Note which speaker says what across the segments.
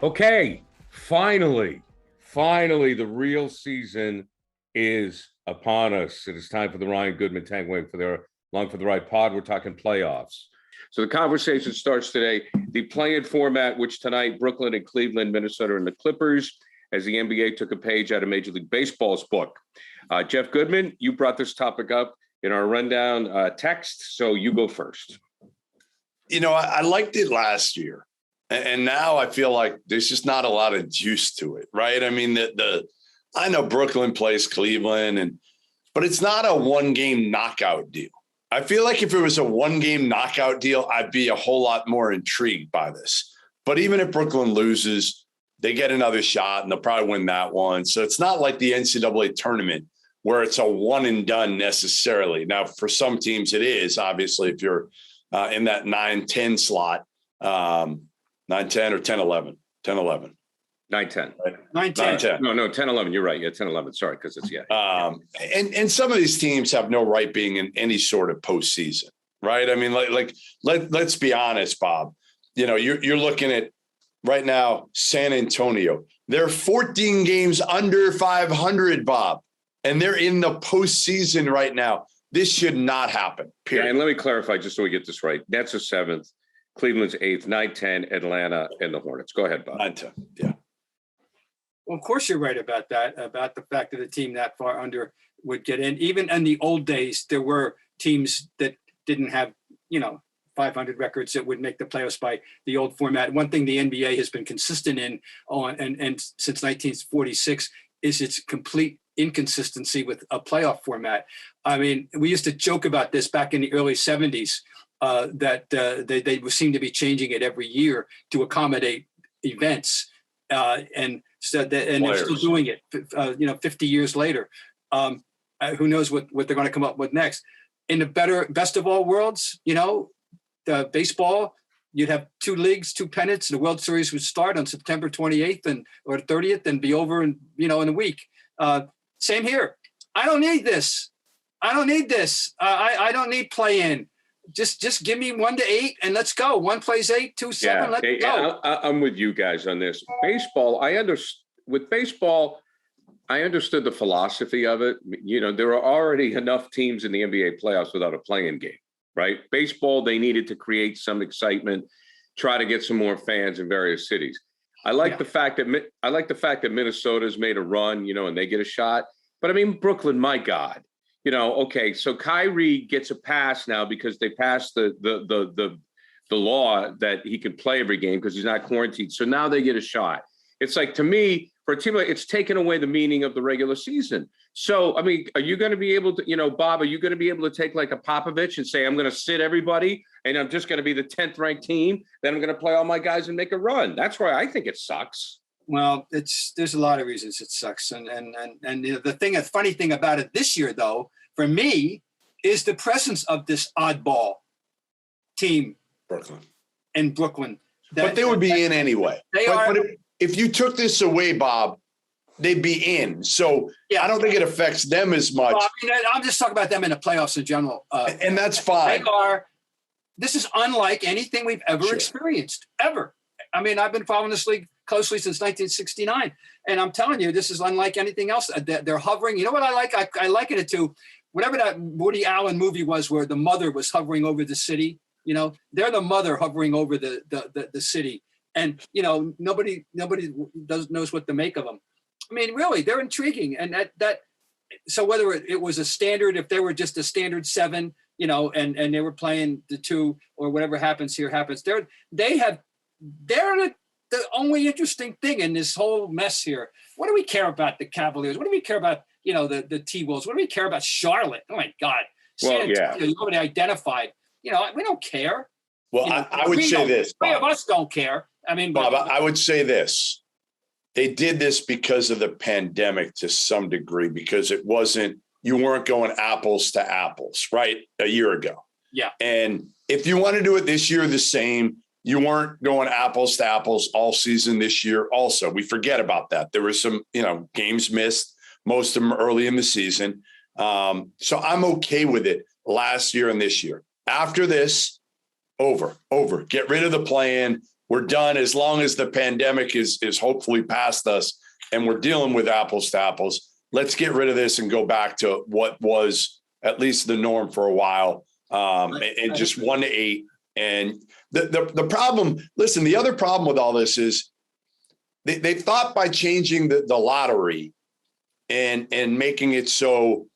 Speaker 1: Okay, finally, the real season is upon us. It is time for the Ryan Goodman Tanguay for their Long for the Ride pod. We're talking playoffs. So the conversation starts today. The play-in format, which tonight Brooklyn and Cleveland, Minnesota, and the Clippers, as the NBA took a page out of Major League Baseball's book. Jeff Goodman, you brought this topic up in our rundown text, so you go first.
Speaker 2: You know, I liked it last year. And now I feel like there's just not a lot of juice to it, right? I mean, I know Brooklyn plays Cleveland, but it's not a one-game knockout deal. I feel like if it was a one-game knockout deal, I'd be a whole lot more intrigued by this. But even if Brooklyn loses, they get another shot, and they'll probably win that one. So it's not like the NCAA tournament where it's a one-and-done necessarily. Now, for some teams it is, obviously, if you're in that 9-10 slot. 9-10 or 10-11? 10-11.
Speaker 1: 9-10.
Speaker 2: Right? 9-10.
Speaker 1: No, 10-11. You're right. Yeah, 10-11. Sorry, because it's,
Speaker 2: And some of these teams have no right being in any sort of postseason, right? I mean, let's be honest, Bob. You know, you're looking at right now San Antonio. They're 14 games under 500, Bob, and they're in the postseason right now. This should not happen, period.
Speaker 1: Yeah, and let me clarify just so we get this right. Nets are 7th. Cleveland's 8th, 9-10, Atlanta, and the Hornets. Go ahead, Bob.
Speaker 2: 9-10, yeah.
Speaker 3: Well, of course you're right about that, about the fact that a team that far under would get in. Even in the old days, there were teams that didn't have, 500 records that would make the playoffs by the old format. One thing the NBA has been consistent in and since 1946 is its complete inconsistency with a playoff format. I mean, we used to joke about this back in the early 70s. That they seem to be changing it every year to accommodate events, and they're still doing it. 50 years later, who knows what they're going to come up with next? In the best of all worlds, the baseball, you'd have 2 leagues, 2 pennants. The World Series would start on September 28th or 30th and be over in a week. Same here. I don't need this. I don't don't need play-in. Just give me 1 to 8 and let's go. 1 plays 8, 2, 7. Let's go.
Speaker 1: I'm with you guys on this. Baseball, I understood the philosophy of it. There are already enough teams in the NBA playoffs without a play-in game, right? Baseball, they needed to create some excitement, try to get some more fans in various cities. I like the fact that Minnesota's made a run, and they get a shot. But I mean, Brooklyn, my God. Okay, so Kyrie gets a pass now because they passed the law that he can play every game because he's not quarantined. So now they get a shot. It's like, to me, for a team like, it's taken away the meaning of the regular season. So, I mean, are you going to be able to, Bob, are you going to be able to take like a Popovich and say, I'm going to sit everybody and I'm just going to be the 10th ranked team, then I'm going to play all my guys and make a run? That's why I think it sucks.
Speaker 3: Well, there's a lot of reasons it sucks. And the funny thing about it this year, though, for me, is the presence of this oddball team, Brooklyn.
Speaker 2: But they would be in anyway. But if you took this away, Bob, they'd be in. So I don't think it affects them as much.
Speaker 3: Well, I mean, I'm just talking about them in the playoffs in general.
Speaker 2: And that's fine.
Speaker 3: This is unlike anything we've ever experienced, ever. I mean, I've been following this league closely since 1969. And I'm telling you, this is unlike anything else. They're hovering. You know what I like? I liken it to whatever that Woody Allen movie was where the mother was hovering over the city. They're the mother hovering over the city. And, nobody knows what to make of them. I mean, really, they're intriguing. And so whether it was a standard, if they were just a standard 7, and they were playing the 2 or whatever happens here happens, they're the only interesting thing in this whole mess here. What do we care about the Cavaliers? What do we care about, the T-Wolves? What do we care about Charlotte? Oh my God. Nobody identified. We don't care.
Speaker 2: Well, I would say this.
Speaker 3: 3 of us don't care. I mean,
Speaker 2: Bob, I would say this. They did this because of the pandemic to some degree, because you weren't going apples to apples, right? A year ago.
Speaker 3: Yeah.
Speaker 2: And if you want to do it this year, the same. You weren't going apples to apples all season this year. Also, we forget about that. There were some, games missed, most of them early in the season. So I'm okay with it last year and this year. After this, over. Get rid of the play-in. We're done as long as the pandemic is hopefully past us and we're dealing with apples to apples. Let's get rid of this and go back to what was at least the norm for a while, and just 1-8. And the problem, listen, the other problem with all this is they thought by changing the lottery and making it so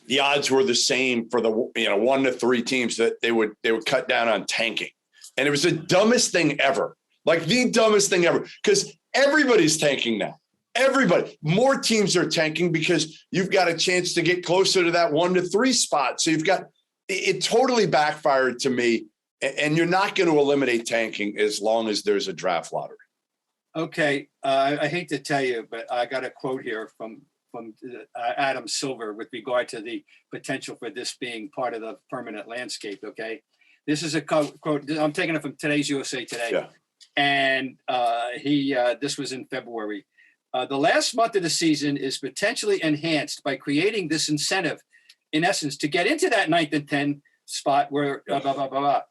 Speaker 2: the odds were the same for the 1 to 3 teams that they would cut down on tanking. And it was the dumbest thing ever, like the dumbest thing ever, because everybody's tanking now. Everybody, more teams are tanking because you've got a chance to get closer to that 1 to 3 spot. So you've got it totally backfired to me. And you're not going to eliminate tanking as long as there's a draft lottery.
Speaker 3: Okay, I hate to tell you, but I got a quote here from Adam Silver with regard to the potential for this being part of the permanent landscape. Okay, this is a quote. I'm taking it from today's USA Today,
Speaker 2: Yeah.
Speaker 3: And this was in February. The last month of the season is potentially enhanced by creating this incentive, in essence, to get into that 9th and 10 spot where blah blah blah blah.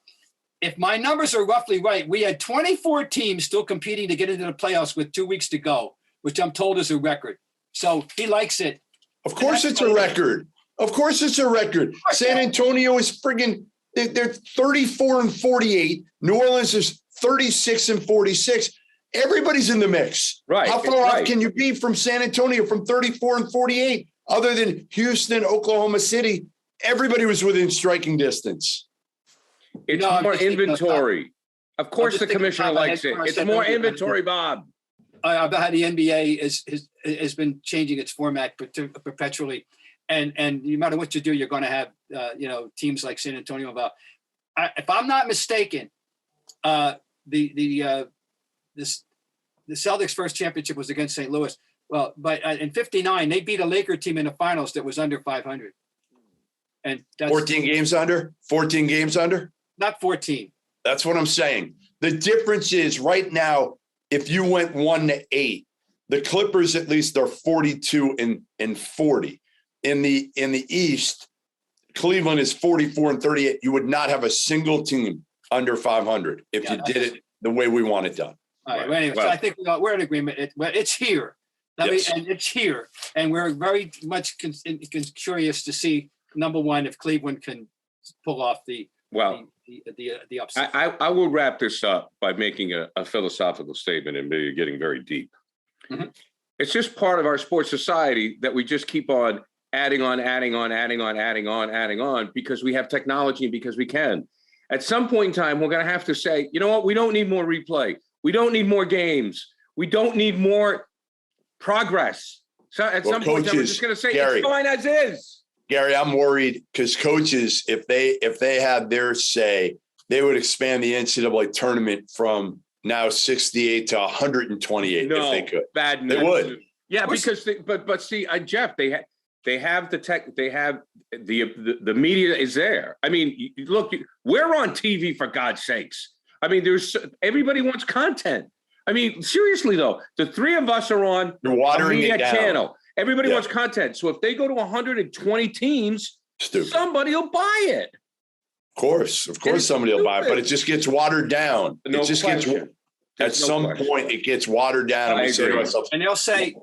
Speaker 3: If my numbers are roughly right, we had 24 teams still competing to get into the playoffs with 2 weeks to go, which I'm told is a record. So he likes it.
Speaker 2: Of course it's a record. Of course it's a record. San Antonio is friggin', they're 34-48. New Orleans is 36-46. Everybody's in the mix.
Speaker 1: Right.
Speaker 2: How far off can you be from San Antonio from 34-48? Other than Houston, Oklahoma City, everybody was within striking distance.
Speaker 1: It's more inventory. Of course, the commissioner likes it. It's more inventory, Bob.
Speaker 3: About how the NBA has been changing its format perpetually, and no matter what you do, you're going to have teams like San Antonio. If I'm not mistaken, the Celtics' first championship was against St. Louis. Well, but in '59, they beat a Laker team in the finals that was under 500. And that's
Speaker 2: 14 games under.
Speaker 3: Not 14.
Speaker 2: That's what I'm saying. The difference is right now, if you went 1-8, the Clippers at least are 42-40. In the East, Cleveland is 44-38. You would not have a single team under 500 if you did it the way we want it done.
Speaker 3: All right. Well, anyway, so I think we're in agreement. It's here. And it's here, and we're very much curious to see, number one, if Cleveland can pull off the upset.
Speaker 1: I will wrap this up by making a philosophical statement and maybe getting very deep. Mm-hmm. It's just part of our sports society that we just keep on adding on because we have technology and because we can. At some point in time, we're going to have to say, you know what? We don't need more replay. We don't need more games. We don't need more progress. So at some point, I'm just going to say, Gary, it's fine as is.
Speaker 2: Gary, I'm worried because coaches, if they had their say, they would expand the NCAA tournament from now 68 to 128 if they could.
Speaker 1: Bad
Speaker 2: news. They would.
Speaker 1: Yeah, because but see, Jeff, they have the tech, they have the media is there. I mean, look, we're on TV for God's sakes. I mean, everybody wants content. I mean, seriously though, the three of us are on
Speaker 2: a media
Speaker 1: channel. Everybody wants content. So if they go to 120 teams, somebody will buy it.
Speaker 2: Of course somebody will buy it, but it just gets watered down. At some point it gets watered down.
Speaker 3: And they'll say,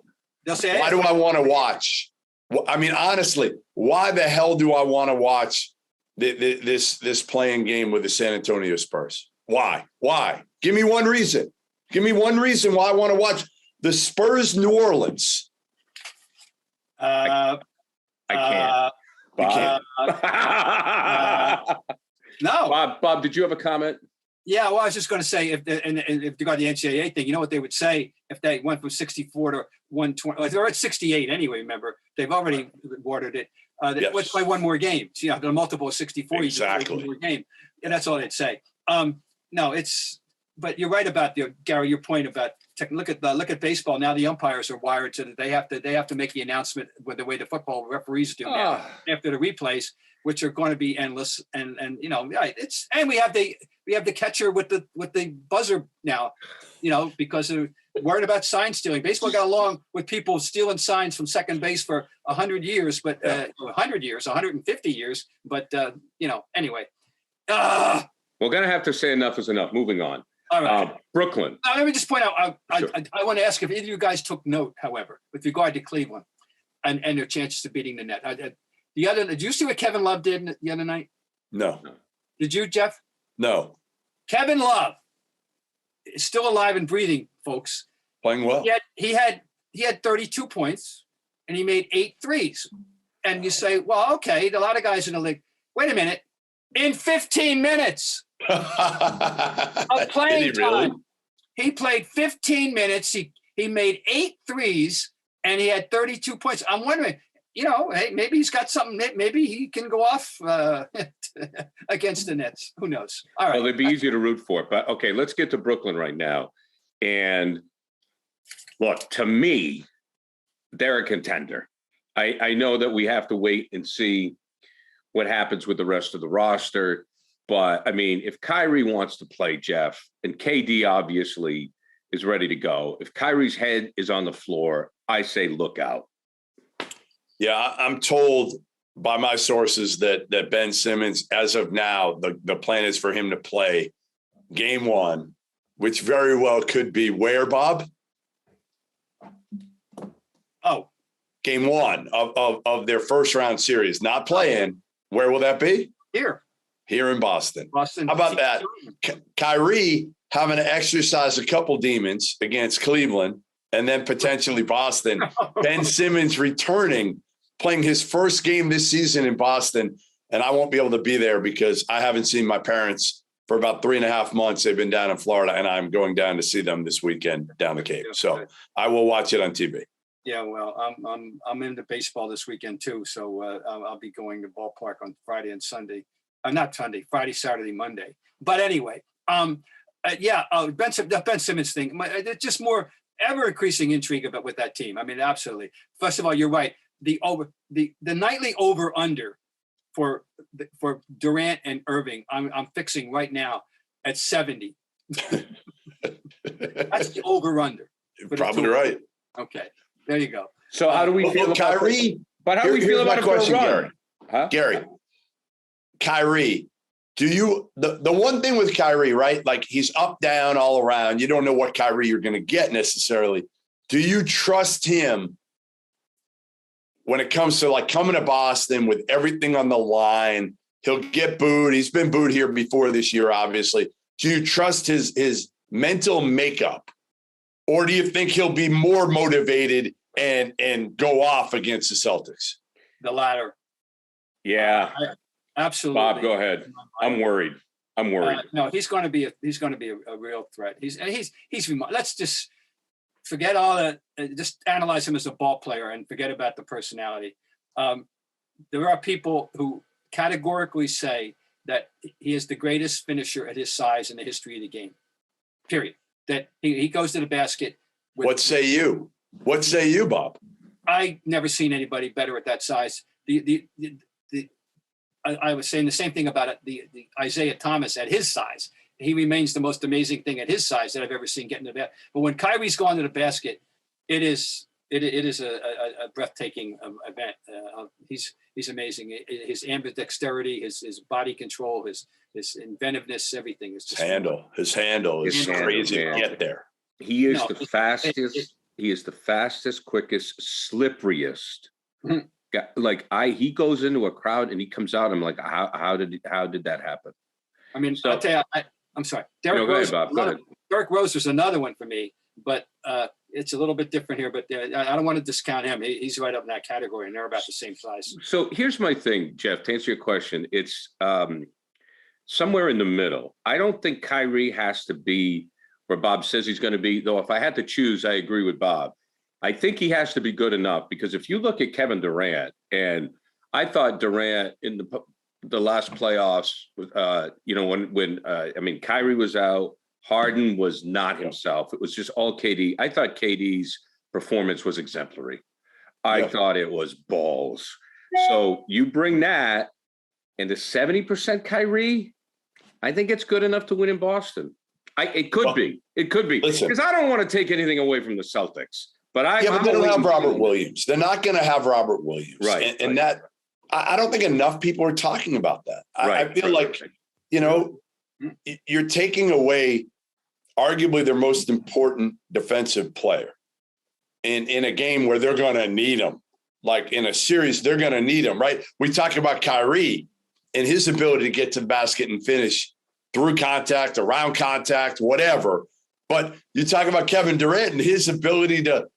Speaker 2: why do I want to watch? I mean, honestly, why the hell do I want to watch this playing game with the San Antonio Spurs? Why? Give me one reason. Give me one reason why I want to watch the Spurs New Orleans.
Speaker 1: I can't. Bob.
Speaker 3: No.
Speaker 1: Bob, did you have a comment?
Speaker 3: Yeah, well, I was just going to say, if they got the NCAA thing, you know what they would say if they went from 64 to 120? They're at 68 anyway, remember? They've already watered it. Let's play one more game. So, the multiple of 64, you just play one more game. Yeah, that's all they'd say. But you're right about Gary, your point about look at baseball. Now the umpires are wired so that they have to make the announcement with the way the football referees do now after the replays, which are going to be endless. And we have the catcher with the buzzer now, because worried about sign stealing. Baseball got along with people stealing signs from second base for 100 years, but 100 years, 150 years. But, anyway.
Speaker 1: We're going to have to say enough is enough. Moving on.
Speaker 3: All right.
Speaker 1: Brooklyn.
Speaker 3: Now, let me just point out,
Speaker 1: Sure.
Speaker 3: I want to ask if either of you guys took note, however, with regard to Cleveland and their chances of beating the net. Did you see what Kevin Love did the other night?
Speaker 2: No.
Speaker 3: Did you, Jeff?
Speaker 2: No.
Speaker 3: Kevin Love is still alive and breathing, folks.
Speaker 2: Playing well.
Speaker 3: He had 32 points and he made 8 threes. And you say, well, okay, a lot of guys in the league. Wait a minute. In 15 minutes of playing time, he played 15 minutes. He made 8 threes and he had 32 points. I'm wondering, hey, maybe he's got something. Maybe he can go off against the Nets. Who knows? All right.
Speaker 1: Well, they'd be easier to root for. But, okay, let's get to Brooklyn right now. And look, to me, they're a contender. I know that we have to wait and see what happens with the rest of the roster. But, I mean, if Kyrie wants to play, Jeff, and KD obviously is ready to go, if Kyrie's head is on the floor, I say look out.
Speaker 2: Yeah, I'm told by my sources that Ben Simmons, as of now, the plan is for him to play game 1, which very well could be where, Bob?
Speaker 3: Oh.
Speaker 2: Game 1 of their first round series. Not playing. Where will that be?
Speaker 3: Here
Speaker 2: in Boston. How
Speaker 3: Boston.
Speaker 2: about that? Kyrie having to exercise a couple demons against Cleveland and then potentially Boston. Ben Simmons returning, playing his first game this season in Boston. And I won't be able to be there because I haven't seen my parents for about 3.5 months. They've been down in Florida and I'm going down to see them this weekend down the Cape. So I will watch it on TV.
Speaker 3: Yeah, well, I'm into baseball this weekend too, so I'll be going to ballpark on Friday and Sunday. Not Sunday, Friday, Saturday, Monday. But anyway, Ben Simmons thing. There's just more ever increasing intrigue about with that team. I mean, absolutely. First of all, you're right. The nightly over under for Durant and Irving, I'm fixing right now at 70. That's the over under.
Speaker 2: You're probably right.
Speaker 3: Okay. There you go.
Speaker 1: So how do we feel about
Speaker 2: Kyrie?
Speaker 1: But how do we feel about a question,
Speaker 2: Gary?
Speaker 1: Huh?
Speaker 2: Gary, Kyrie, do you the one thing with Kyrie, right? Like he's up, down, all around. You don't know what Kyrie you're going to get necessarily. Do you trust him when it comes to like coming to Boston with everything on the line? He'll get booed. He's been booed here before this year, obviously. Do you trust his mental makeup? Or do you think he'll be more motivated and go off against the Celtics?
Speaker 3: The latter.
Speaker 1: Yeah.
Speaker 3: Absolutely.
Speaker 1: Bob, go ahead. I'm worried.
Speaker 3: No, he's going to be a real threat. Let's just forget all that. Just analyze him as a ball player and forget about the personality. There are people who categorically say that he is the greatest finisher at his size in the history of the game. Period. That he goes to the basket.
Speaker 2: What say you? What say you, Bob?
Speaker 3: I never seen anybody better at that size. I was saying the same thing about the Isaiah Thomas at his size. He remains the most amazing thing at his size that I've ever seen getting to the basket. But when Kyrie's gone to the basket, it is a breathtaking event. He's amazing. His ambidexterity, his body control, his inventiveness, everything is just
Speaker 2: his handle is crazy to get there.
Speaker 1: He is the fastest. He is the fastest, quickest, slipperiest. He goes into a crowd and he comes out. I'm like, how did that happen?
Speaker 3: I mean,
Speaker 1: So,
Speaker 3: I'll tell you, I'm sorry. Derrick Rose.
Speaker 1: Bob, go ahead.
Speaker 3: Derrick Rose was another one for me, but it's a little bit different here. But I don't want to discount him. He's right up in that category, and they're about the same size.
Speaker 1: So here's my thing, Jeff. To answer your question, it's somewhere in the middle. I don't think Kyrie has to be where Bob says he's going to be. Though, if I had to choose, I agree with Bob. I think he has to be good enough because if you look at Kevin Durant, and I thought Durant in the last playoffs, when Kyrie was out, Harden was not himself. It was just all KD. I thought KD's performance was exemplary. I thought it was balls. So you bring that and the 70% Kyrie, I think it's good enough to win in Boston. It could be. It could be.
Speaker 2: Listen.
Speaker 1: Because I don't want to take anything away from the Celtics. But
Speaker 2: But they don't have Robert Williams. They're not going to have Robert Williams.
Speaker 1: Right.
Speaker 2: And that, I don't think enough people are talking about that. I feel like, you're taking away arguably their most important defensive player in a game where they're going to need him. Like in a series, they're going to need him, right? We talk about Kyrie and his ability to get to the basket and finish through contact, around contact, whatever. But you talk about Kevin Durant and his ability to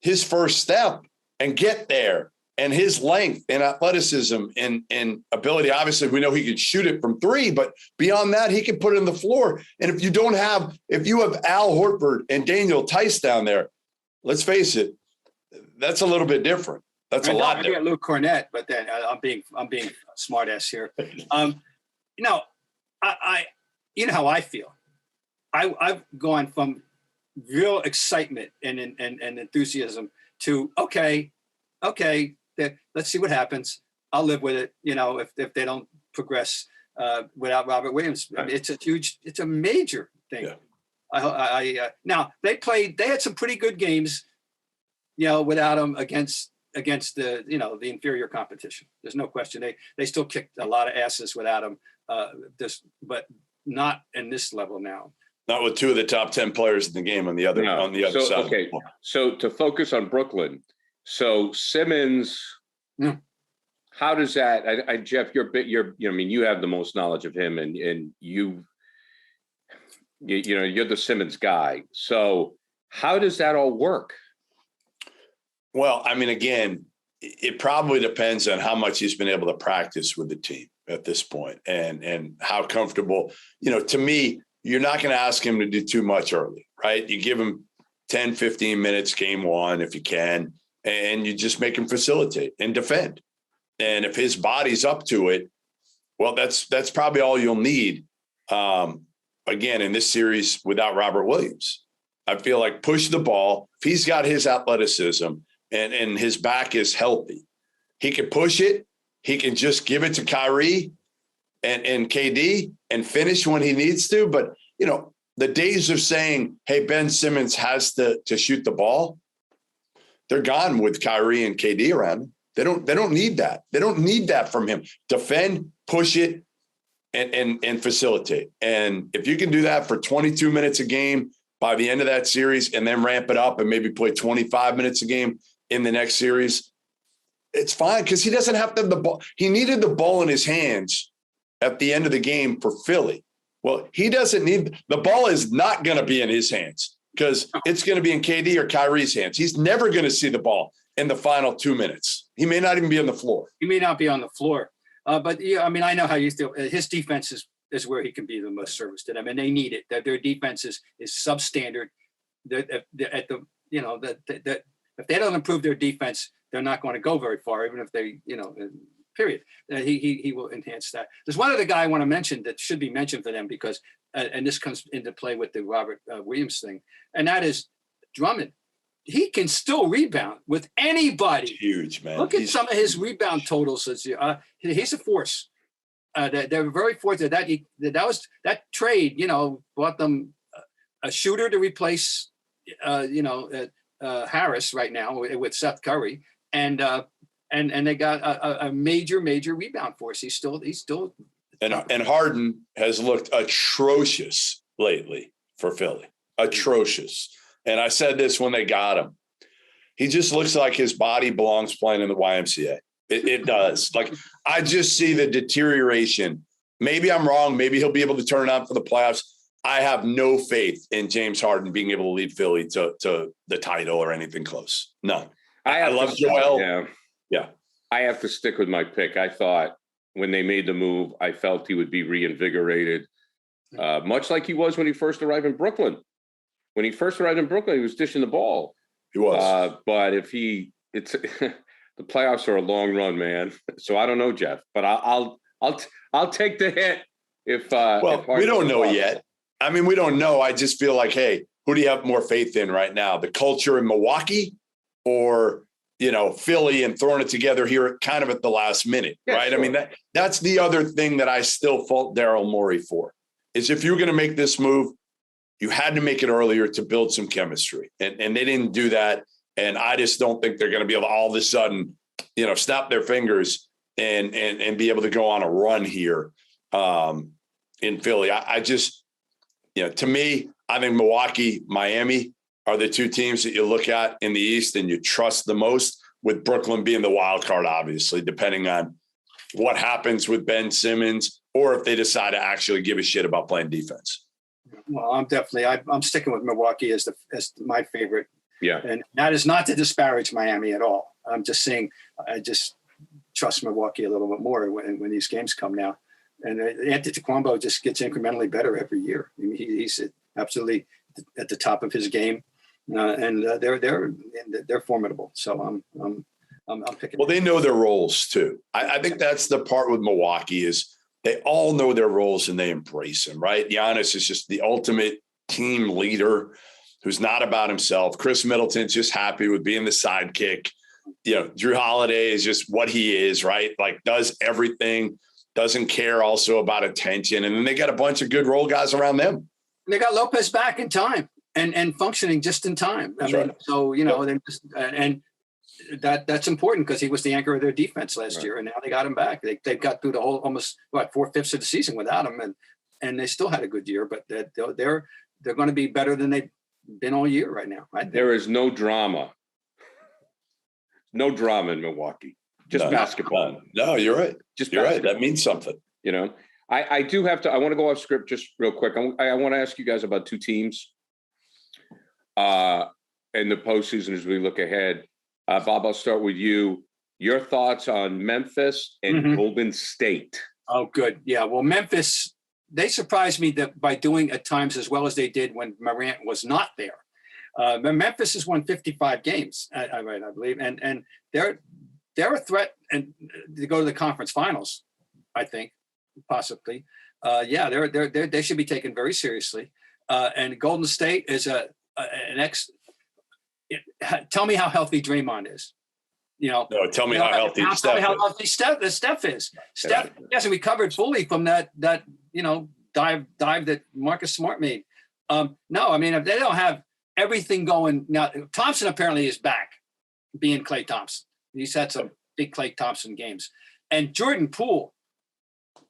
Speaker 2: his first step and get there, and his length and athleticism and ability. Obviously, we know he can shoot it from three, but beyond that, he can put it on the floor. And if you have Al Horford and Daniel Tice down there, let's face it, that's a little bit different. That's a lot different.
Speaker 3: Luke Cornett, but then I'm being smart ass here. I you know how I feel. I've gone from real excitement and enthusiasm to okay, let's see what happens. I'll live with it. If they don't progress without Robert Williams, I mean, it's a major thing. Yeah. Now they had some pretty good games, without him against the the inferior competition. There's no question. They still kicked a lot of asses without him. But not in this level now.
Speaker 2: Not with two of the top 10 players in the game on the other side.
Speaker 1: Okay, so to focus on Brooklyn, so Simmons, how does that? Jeff, you have the most knowledge of him, and you're the Simmons guy. So how does that all work?
Speaker 2: Well, I mean, again, it probably depends on how much he's been able to practice with the team at this point, and how comfortable. To me, you're not going to ask him to do too much early, right? You give him 10, 15 minutes game one if you can, and you just make him facilitate and defend. And if his body's up to it, well, that's probably all you'll need. Again, in this series without Robert Williams, I feel like push the ball. If he's got his athleticism and his back is healthy, he can push it. He can just give it to Kyrie and KD and finish when he needs to. But, the days of saying, hey, Ben Simmons has to shoot the ball, they're gone with Kyrie and KD around him. They don't need that. They don't need that from him. Defend, push it, and facilitate. And if you can do that for 22 minutes a game by the end of that series, and then ramp it up and maybe play 25 minutes a game in the next series, it's fine, because he doesn't have to have the ball. He needed the ball in his hands at the end of the game for Philly. Well, he doesn't need – the ball is not going to be in his hands, because it's going to be in KD or Kyrie's hands. He's never going to see the ball in the final 2 minutes. He may not even be on the floor.
Speaker 3: He may not be on the floor. But, I know how you feel. His defense is where he can be the most service to them, and they need it. Their defense is substandard. If they don't improve their defense, they're not going to go very far, even if they, period. He will enhance that. There's one other guy I want to mention that should be mentioned for them, because, and this comes into play with the Robert Williams thing, and that is Drummond. He can still rebound with anybody.
Speaker 2: Huge, man.
Speaker 3: Look at some of his rebound totals this year. He's a force. They're very fortunate that trade, bought them a shooter to replace, Harris right now with Seth Curry, and they got a major rebound force. He's still
Speaker 2: and Harden has looked atrocious lately for Philly. Atrocious. And I said this when they got him. He just looks like his body belongs playing in the YMCA. It does. Like, I just see the deterioration. Maybe I'm wrong. Maybe he'll be able to turn it on for the playoffs. I have no faith in James Harden being able to lead Philly to the title or anything close. None. I love Joel. Yeah.
Speaker 1: I have to stick with my pick. I thought when they made the move, I felt he would be reinvigorated, much like he was when he first arrived in Brooklyn. When he first arrived in Brooklyn, he was dishing the ball.
Speaker 2: He was.
Speaker 1: But the playoffs are a long run, man. So I don't know, Jeff, but I'll take the hit if
Speaker 2: we don't know yet. I mean, we don't know. I just feel like, hey, who do you have more faith in right now? The culture in Milwaukee, or Philly, and throwing it together here kind of at the last minute, right? Sure. I mean, that's the other thing that I still fault Daryl Morey for, is if you're going to make this move, you had to make it earlier to build some chemistry. And they didn't do that. And I just don't think they're going to be able to all of a sudden, snap their fingers and be able to go on a run here in Philly. I just, to me, I think Milwaukee, Miami are the two teams that you look at in the East and you trust the most, with Brooklyn being the wild card, obviously, depending on what happens with Ben Simmons or if they decide to actually give a shit about playing defense.
Speaker 3: Well, I'm sticking with Milwaukee as my favorite.
Speaker 1: Yeah.
Speaker 3: And that is not to disparage Miami at all. I'm just saying, I just trust Milwaukee a little bit more when these games come now. And Antetokounmpo just gets incrementally better every year. I mean, he's absolutely at the top of his game. And they're formidable. So I'm picking.
Speaker 2: Well, they know their roles too. I think that's the part with Milwaukee is they all know their roles and they embrace them, right? Giannis is just the ultimate team leader who's not about himself. Chris Middleton's just happy with being the sidekick. Drew Holiday is just what he is, right? Like does everything, doesn't care also about attention. And then they got a bunch of good role guys around them.
Speaker 3: They got Lopez back in time and functioning just in time. I mean,
Speaker 2: right.
Speaker 3: So, they're just, and that's important because he was the anchor of their defense last year, and now they got him back. They got through the whole almost 4/5 of the season without him, and they still had a good year. But they're going to be better than they've been all year right now.
Speaker 1: There is no drama in Milwaukee. Just basketball.
Speaker 2: No, you're right.
Speaker 1: You're
Speaker 2: right. That means something.
Speaker 1: I do have to. I want to go off script just real quick. I want to ask you guys about two teams in the postseason as we look ahead. Bob, I'll start with you. Your thoughts on Memphis and Golden State?
Speaker 3: Oh, good. Yeah. Well, Memphis, they surprised me that by doing at times as well as they did when Morant was not there. Memphis has won 55 games, I believe, and they're a threat and to go to the conference finals. I think possibly. They should be taken very seriously. And Golden State is tell me how healthy Draymond is.
Speaker 2: No, tell me how healthy Steph is.
Speaker 3: Tell me how healthy Steph is. Steph hasn't recovered fully from that dive that Marcus Smart made. No, I mean, if they don't have everything going now, Thompson apparently is back, being Klay Thompson. He's had some big Klay Thompson games, and Jordan Poole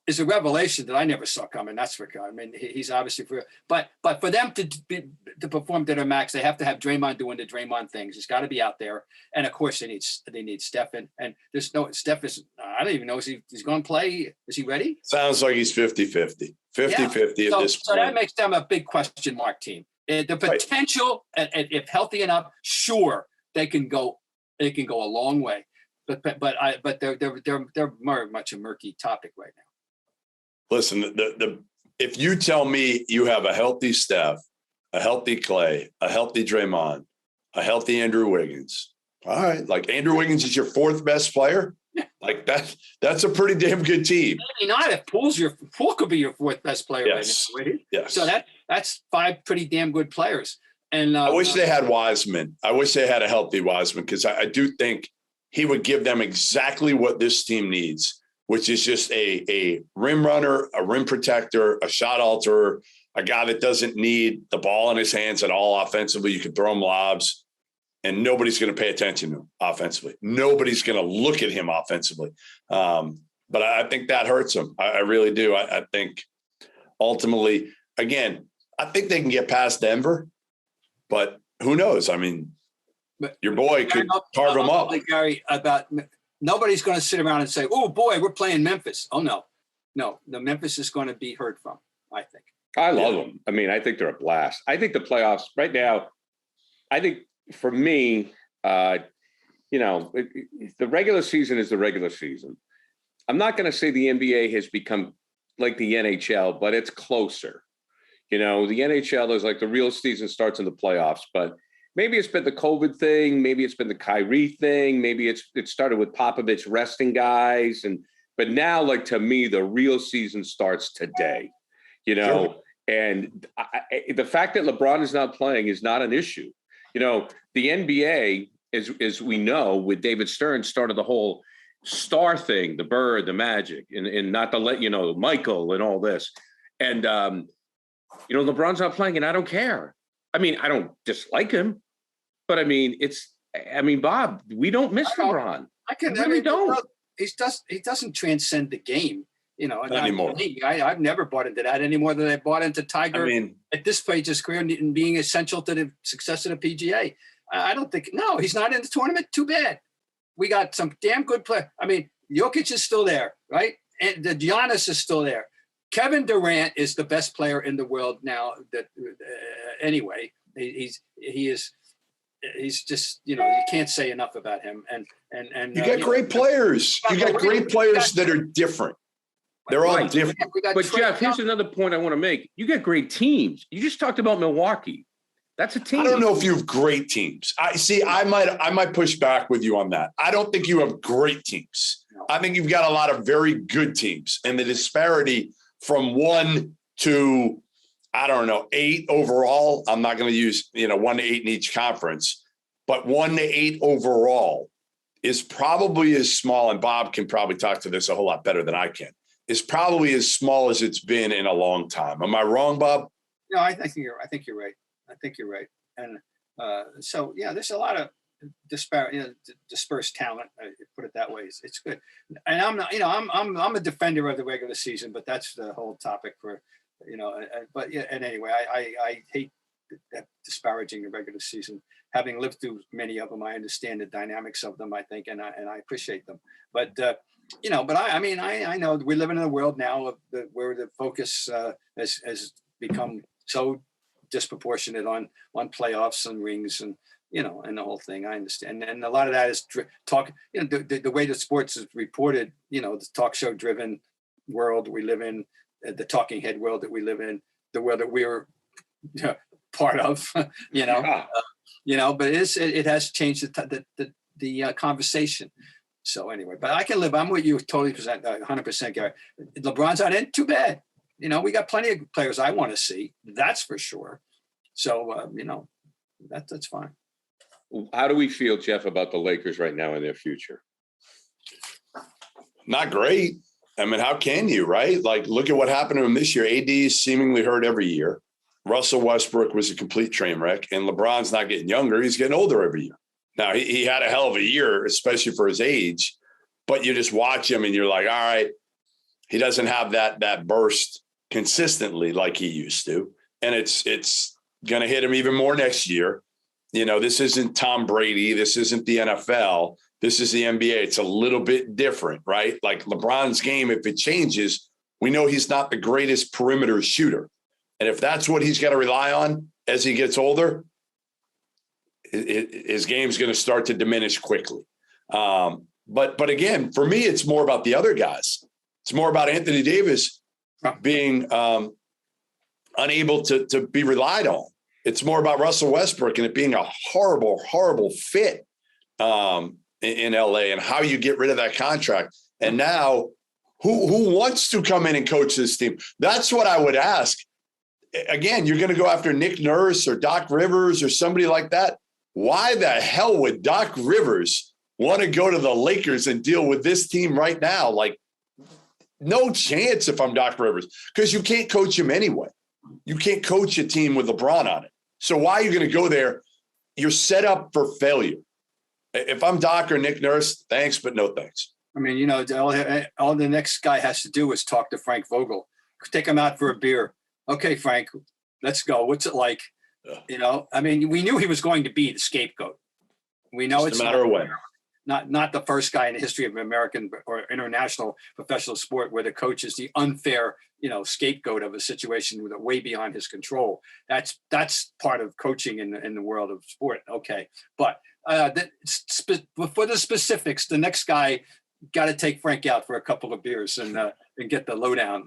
Speaker 3: is a revelation that I never saw coming. That's for sure. I mean, he's obviously but for them to perform to their max, they have to have Draymond doing the Draymond things. He's got to be out there, and of course they need Steph. And there's no Steph is. I don't even know he's going to play. Is he ready?
Speaker 2: Sounds like he's 50-50 at this point.
Speaker 3: So that makes them a big question mark team. The potential, if healthy enough, sure they can go a long way. But they're very much a murky topic right now.
Speaker 2: Listen, if you tell me you have a healthy Steph, a healthy Klay, a healthy Draymond, a healthy Andrew Wiggins, all right, like Andrew Wiggins is your fourth best player, like that's a pretty damn good team.
Speaker 3: Maybe not if Poole could be your fourth best player.
Speaker 2: Yes.
Speaker 3: Right now.
Speaker 2: Yes.
Speaker 3: So that's five pretty damn good players. And
Speaker 2: I wish they had Wiseman. I wish they had a healthy Wiseman because I do think he would give them exactly what this team needs, which is just a rim runner, a rim protector, a shot alterer, a guy that doesn't need the ball in his hands at all offensively. You can throw him lobs, and nobody's going to pay attention to him offensively. Nobody's going to look at him offensively. But I think that hurts him. I really do. I think ultimately, again, I think they can get past Denver, but who knows? I mean, your boy could carve him up.
Speaker 3: Gary, nobody's going to sit around and say, "Oh boy, we're playing Memphis." Oh no, the Memphis is going to be heard from. I think.
Speaker 1: I love them. I mean, I think they're a blast. I think the playoffs right now. I think for me, the regular season is the regular season. I'm not going to say the NBA has become like the NHL, but it's closer. The NHL is like the real season starts in the playoffs, but. Maybe it's been the COVID thing. Maybe it's been the Kyrie thing. Maybe it started with Popovich resting guys. But now, like, to me, the real season starts today,
Speaker 2: Sure.
Speaker 1: And the fact that LeBron is not playing is not an issue. The NBA, as we know, with David Stern, started the whole star thing, the Bird, the Magic, and not to let Michael and all this. And LeBron's not playing, and I don't care. I mean, I don't dislike him, but I mean, Bob, we don't miss LeBron. We don't.
Speaker 3: He doesn't transcend the game,
Speaker 2: Not anymore.
Speaker 3: I've never bought into that any more than I bought into Tiger at this stage of his career and being essential to the success of the PGA. I don't think, no, he's not in the tournament. Too bad. We got some damn good player. I mean, Jokic is still there, right? And the Giannis is still there. Kevin Durant is the best player in the world now. That anyway, he's just, you can't say enough about him. And
Speaker 2: you got great players. You got great players that are different. They're all different.
Speaker 1: But Jeff, here's another point I want to make. You got great teams. You just talked about Milwaukee. That's a team.
Speaker 2: I don't know if you have great teams. I might push back with you on that. I don't think you have great teams. No. I think you've got a lot of very good teams, and the disparity from 1 to, I don't know, 8 overall. I'm not going to use 1 to 8 in each conference, but 1 to 8 overall is probably as small. And Bob can probably talk to this a whole lot better than I can. Is probably as small as it's been in a long time. Am I wrong, Bob?
Speaker 3: No, I think you're right. I think you're right. And so, yeah, there's a lot of dispersed talent. Put it that way. It's good. And I'm not, I'm a defender of the regular season, but that's the whole topic for, but yeah. And anyway, I hate that disparaging the regular season. Having lived through many of them, I understand the dynamics of them, I think, and I appreciate them. But, but I know we live in a world now where the focus has become so disproportionate on playoffs and rings and and the whole thing. I understand, and a lot of that is talk. The way the sports is reported. The talk show driven world we live in, the talking head world that we live in, the world that we're part of. But it has changed the conversation. So anyway, but I can live. I'm with you totally 100%, Gary. LeBron's not in. Too bad. We got plenty of players I want to see. That's for sure. So, that's fine.
Speaker 1: How do we feel, Jeff, about the Lakers right now and their future?
Speaker 2: Not great. I mean, how can you, right? Like, look at what happened to him this year. AD is seemingly hurt every year. Russell Westbrook was a complete train wreck, and LeBron's not getting younger. He's getting older every year. Now, he had a hell of a year, especially for his age, but you just watch him and you're like, all right, he doesn't have that burst consistently like he used to. And it's going to hit him even more next year. This isn't Tom Brady. This isn't the NFL. This is the NBA. It's a little bit different, right? Like LeBron's game, if it changes, we know he's not the greatest perimeter shooter. And if that's what he's got to rely on as he gets older, his game's going to start to diminish quickly. But again, for me, it's more about the other guys. It's more about Anthony Davis being unable to be relied on. It's more about Russell Westbrook and it being a horrible, horrible fit in LA and how you get rid of that contract. And now who wants to come in and coach this team? That's what I would ask. Again, you're going to go after Nick Nurse or Doc Rivers or somebody like that. Why the hell would Doc Rivers want to go to the Lakers and deal with this team right now? Like, no chance if I'm Doc Rivers, because you can't coach him anyway. You can't coach a team with LeBron on it. So why are you going to go there? You're set up for failure. If I'm Doc or Nick Nurse, thanks, but no thanks.
Speaker 3: I mean, all the next guy has to do is talk to Frank Vogel. Take him out for a beer. Okay, Frank, let's go. What's it like? Yeah. I mean, we knew he was going to be the scapegoat. We know it's
Speaker 2: a matter of when.
Speaker 3: Not the first guy in the history of American or international professional sport where the coach is the unfair, scapegoat of a situation with way beyond his control. That's part of coaching in the world of sport. Okay, but for the specifics, the next guy got to take Frank out for a couple of beers and get the lowdown.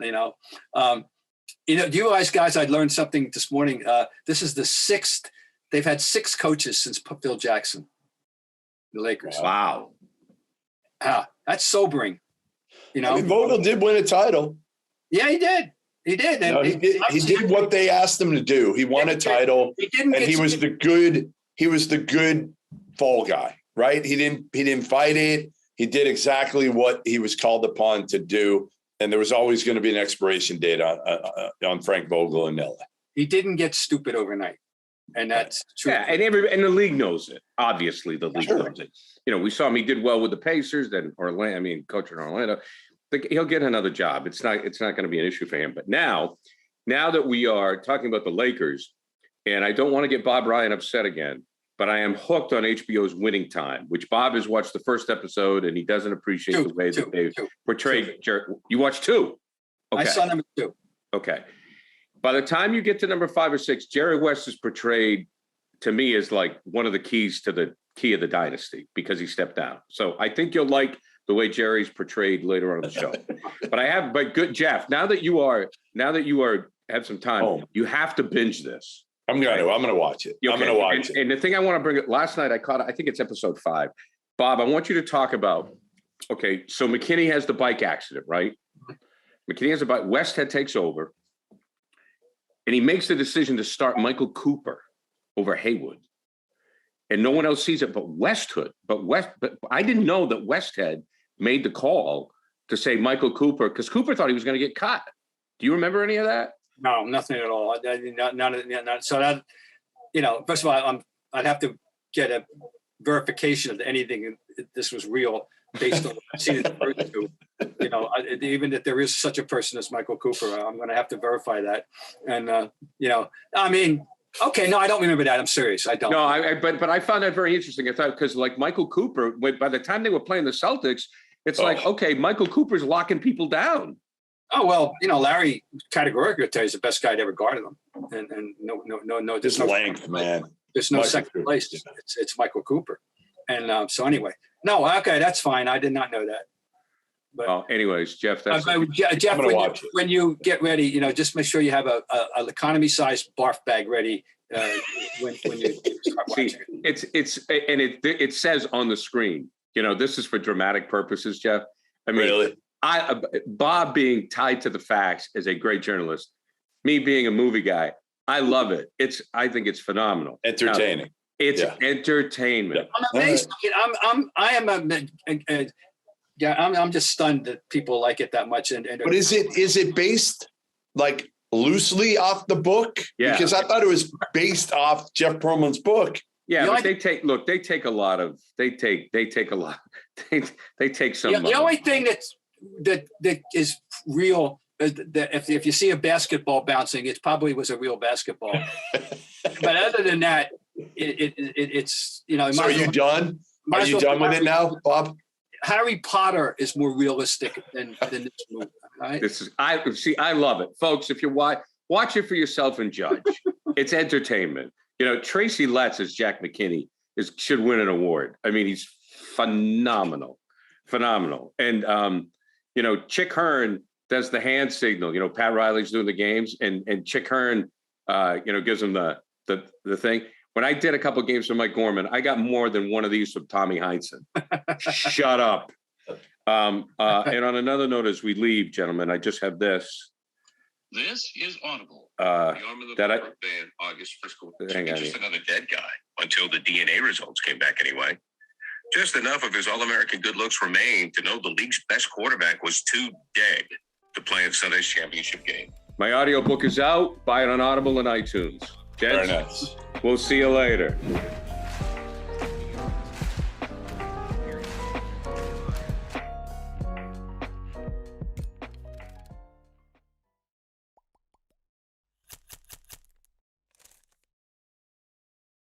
Speaker 3: You guys, I learned something this morning. This is the 6th. They've had 6 coaches since Phil Jackson. The Lakers.
Speaker 1: Wow.
Speaker 3: That's sobering.
Speaker 2: I mean, Vogel did win a title.
Speaker 3: Yeah, he did. He did. And
Speaker 2: he did what they asked him to do. He won a title. He was the good fall guy, right? He didn't fight it. He did exactly what he was called upon to do. And there was always going to be an expiration date on Frank Vogel in LA.
Speaker 3: He didn't get stupid overnight. And that's true.
Speaker 1: Yeah, and the league knows it. Obviously, the league knows it. We saw him. He did well with the Pacers, then Orlando. I mean, coaching Orlando. He'll get another job. It's not going to be an issue for him. But now that we are talking about the Lakers, and I don't want to get Bob Ryan upset again, but I am hooked on HBO's Winning Time, which Bob has watched the first episode, and he doesn't appreciate the way that they've portrayed. You watched 2? Okay.
Speaker 3: I saw number 2.
Speaker 1: Okay. By the time you get to number 5 or 6, Jerry West is portrayed to me as like one of the keys to the key of the dynasty because he stepped down. So I think you'll like the way Jerry's portrayed later on in the show. But good, Jeff, now that you have some time, you have to binge this.
Speaker 2: I'm going to watch it.
Speaker 1: Okay.
Speaker 2: I'm going to watch it.
Speaker 1: And the thing I want to bring up, last night I caught it, I think it's episode 5. Bob, I want you to talk about, okay, so McKinney has the bike accident, right? McKinney has a bike, Westhead takes over. And he makes the decision to start Michael Cooper over Haywood. And no one else sees it but Westhood. But I didn't know that Westhead made the call to say Michael Cooper, because Cooper thought he was going to get cut. Do you remember any of that?
Speaker 3: No, nothing at all. Not so that, first of all, I'd have to get a verification of anything this was real based on what I've seen in the first 2. Even if there is such a person as Michael Cooper, I'm going to have to verify that. And, I mean, okay, no, I don't remember that. I'm serious. I don't.
Speaker 1: No, but I found that very interesting. I thought, because like Michael Cooper, by the time they were playing the Celtics, it's like, okay, Michael Cooper's locking people down.
Speaker 3: Oh, well, Larry categorically tell you he's the best guy to ever guarded them. And no.
Speaker 2: There's no length, man.
Speaker 3: There's no second place. It's Michael Cooper. And so anyway, no, okay, that's fine. I did not know that. But
Speaker 1: anyways, Jeff, that's
Speaker 3: Jeff, when you get ready, just make sure you have a economy-sized barf bag ready when you start watching it.
Speaker 1: It says on the screen, this is for dramatic purposes, Jeff. I mean,
Speaker 2: really?
Speaker 1: Bob being tied to the facts as a great journalist, me being a movie guy, I love it. I think it's phenomenal.
Speaker 2: Entertaining.
Speaker 1: It's entertainment.
Speaker 3: I'm amazed. I'm just stunned that people like it that much.
Speaker 2: But is it based like loosely off the book?
Speaker 1: Yeah.
Speaker 2: Because I thought it was based off Jeff Pearlman's book.
Speaker 1: Yeah, but they take some.
Speaker 3: The only thing that is real is that if you see a basketball bouncing, it probably was a real basketball. But other than that, it's
Speaker 2: So are you done? Are you done with it now, Bob?
Speaker 3: Harry Potter is more realistic than this movie. Right?
Speaker 1: I love it, folks. If you watch it for yourself and judge. It's entertainment. Tracy Letts as Jack McKinney should win an award. I mean, he's phenomenal. And Chick Hearn does the hand signal. Pat Riley's doing the games, and Chick Hearn, gives him the thing. When I did a couple of games for Mike Gorman, I got more than one of these from Tommy Heinsohn. Shut up. And on another note, as we leave, gentlemen, I just have this.
Speaker 4: This is Audible. The arm of the band, August fiscal. Just another dead guy until the DNA results came back anyway. Just enough of his All-American good looks remained to know the league's best quarterback was too dead to play in Sunday's championship game.
Speaker 1: My audiobook is out. Buy it on Audible and iTunes. Gents,
Speaker 2: Very nice.
Speaker 1: We'll see you later.